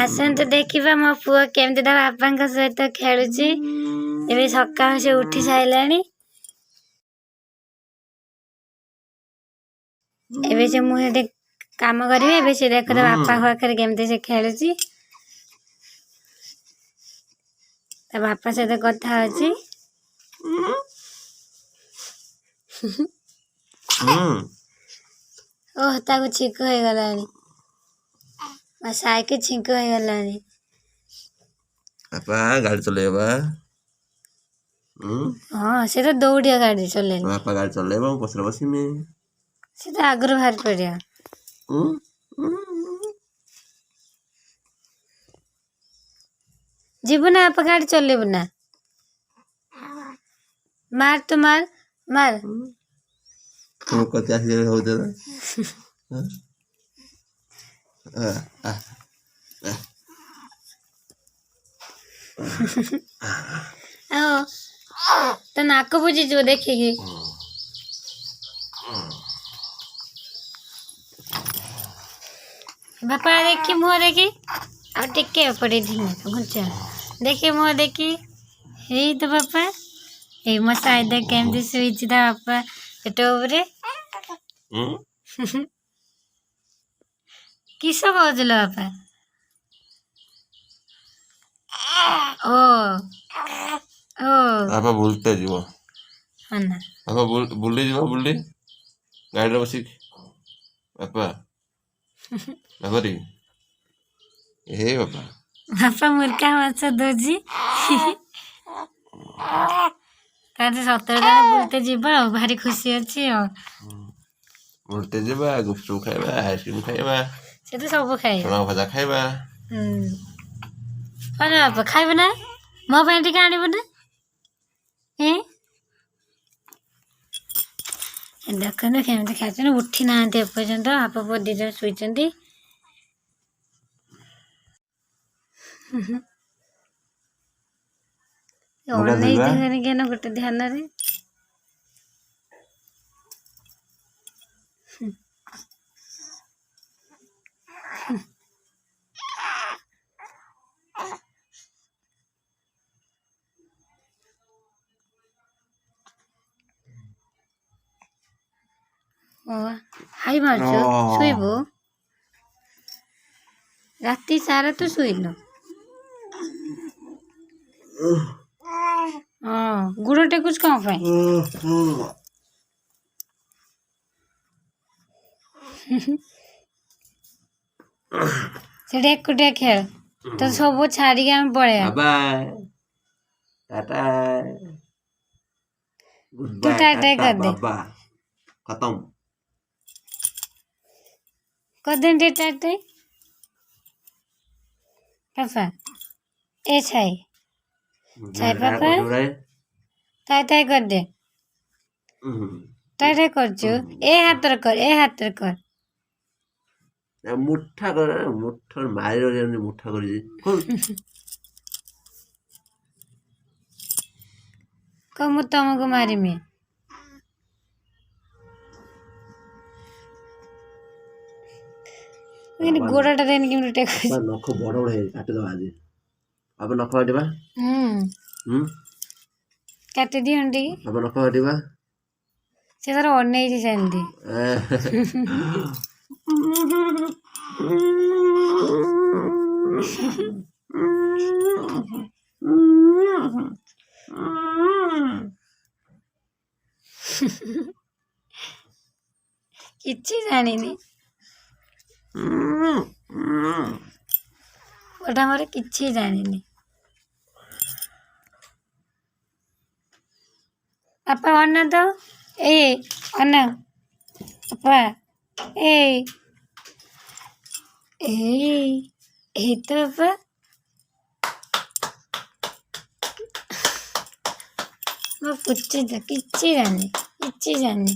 आसतु देखा मो पुओ केमती ता बापा सहित खेलुची एबे सकाळ से उठी साइलानी एबे से मुझे काम करेंगे एबे से देखो तो बापा पाखे केमती से खेलुची ता बापा सहित कथा होची ओह ताको छिक हो गलानी साइकिल छिक हो गलानी बापा गाड़ी चलेबा हाँ से तो दौड़िया गाड़ी चले बापा गाड़ी चलेबा पछरे बसिमे से तो आगुर बाहर पड़िया जीबु ना आप गाड़ी चलेबु ना मार तो मार मार तुम कते आसी हो जरा तो नाक बुझी जो देखिए बापा देखी मुँह देखी अब टिके पड़े धीमे घुचा देखिए मुँह देखी हे तो बापा हे मो साइड केमती सुईची था बापा पेट उपरे किस कहुल बापा ओ ओ बापा बुलते जीव अन्ना बापा बुली जीव बुली गाड़ी बसी बापा बापा रे हे बापा बापा मुर्खा माछ दोजी ताते 17 जन बुलते जीवा भारी खुशी अच्छी बुलते जीवा गुपचुप खाइबा आइसक्रीम खाइबा से तो सब खाए चना भजा खाइबा अरे बापा खाइबे ना मो ପାଇଁ ଟିକେ ଆଣିବୁ ନା ଦେଖନ୍ତୁ କେମିତି ଖାଇଛନ୍ତି ଉଠି ନାହାନ୍ତି ଏପର୍ଯ୍ୟନ୍ତ ବାପା ପୁଅ ଦି ଜଣ ଶୋଇଛନ୍ତି ଅନେଇଛନ୍ତି କେନ ଗୋଟେ ଧ୍ୟାନରେ हाई मार्च शुइबू राति सारा तो शुइल गुड़ टेकुच कौन पाए से एकुटिया खेल तो सब छाड़ी आम पड़े बाय टाटा तू टाटा कर दे बाबा खत्म कर दे टाटा पापा ए छाई छाई पापा ताई ताई कर दे ताई ताई कर चु ए हाथ कर मुठा कर मुठा मारी रे मुठा कर कम तुमको मारी में गोड़ाटा देन कि टेक नख बड़ बड़ है काट दो आज अब नख काटबा काट दियो टी अब नख काटबा से तार अनै छी सेंदी किछि जानिनी ओटा मोर किछि जानिनी पापा अन्ना तो ए अन्ना पापा ए तो पापा मैं पूछे तो किछि जानी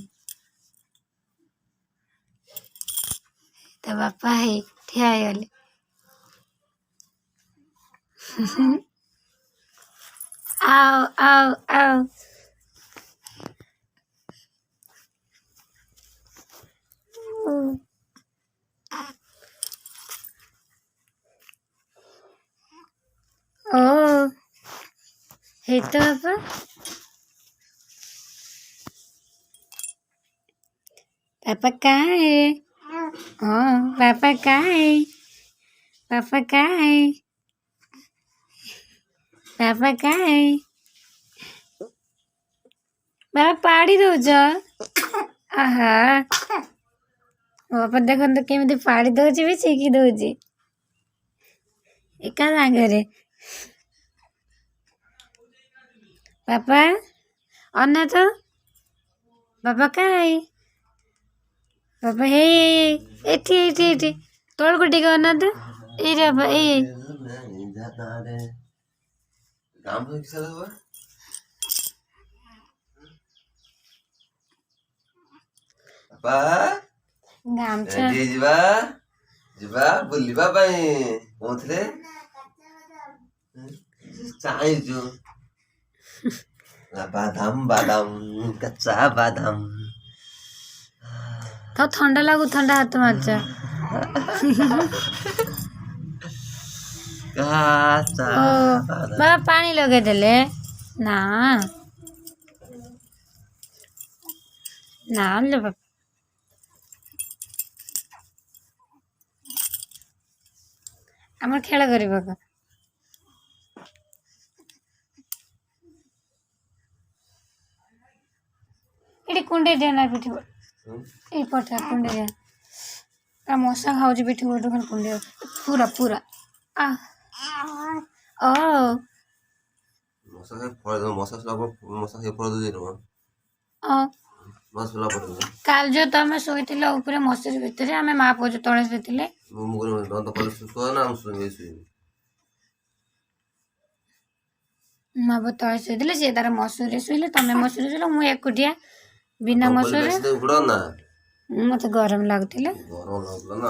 तो बापा है ठिया गले आओ आओ आओ ହେଇ ତ ବାପା पापा कहाँ है हाँ पापा कहाँ है पापा कहाँ है पापा कहाँ है बाबा पाड़ी दौच आहा बापा देखो केमी पाड़ी दौच भी छिकी दौच एका सागरे पापा अन्ना तो बाबा कहाँ है बाबा हे एठी एठी एठी तोड़ को टिका अन्ना तो ए रे बाबा ए काम तो किसा हुआ पापा गामछा ଏଠି ଯିବା ଯିବା ବୁଲିବା ପାଇଁ କହୁଥିଲେ ଚାହିଁଛୁ ବାଦାମ ବାଦାମ କଚ୍ଚା ବାଦାମ तो ठंडा लागू ठंडा हाथ मारच कच्चा बादाम बाबा पानी लगे देले ना ना ले बाबा আমার খেলা করি বাবা এটি কুন্ডে দে না পিঠি এই পটা কুন্ডে দে আর মশা খাওছি পিঠি বড় খান কুন্ডে পুরা পুরা আ ও মশা খাই ফল মশা সলা মশা খাই ফল দিয়ে দেবো ও মশা সলা পড়ে কাল যে তুমি শোইছিলে উপরে মশারি ভিতরে আমি মা পুଅ তଳେ ଶୋଇଥିଲେ ମୁଁ କହିଲି ଦନ୍ତ କଲେ ସୁସ୍ଥ ନା ମୁଁ ଶୁଣିବି ମା ପୁଅ ତଳେ ଶୋଇଥିଲେ ସିଏ ତାର ମଶୁରୀରେ ଶୋଇଲେ ତମେ ମଶୁରୀରେ ଶୋଇଲ ମୁଁ ଏକୁଟିଆ ବିନା ମଶୁରୀରେ ଉଡ ନା ମତେ ଗରମ ଲାଗୁଥିଲା ଗରମ ଲାଗୁଥିଲା ନା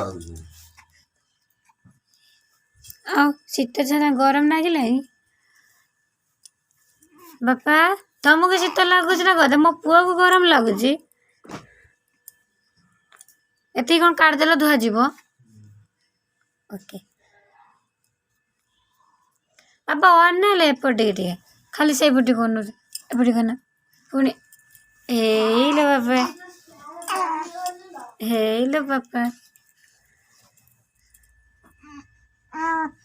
ଆଉ ଶୀତ ଛଡା ଗରମ ଲାଗିଲାଣି ବାପା ତମକୁ ଶୀତ ଲାଗୁଛି ନା କଥା ମୋ ପୁଅକୁ ଗରମ ଲାଗୁଛି ଏତିକି କଣ କାଢିଦେଲେ ଧୁଆଯିବ ଓକେ ବାପା ଅନେଇଲେ ଏପଟେ ଟିକେ ଖାଲି ସେଇପଟେ କନୁ ଏପଟେ କନା ପୁଣି ହେଇଲୋ ବାପା ହେଇଲୋ ବାପା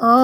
ଓ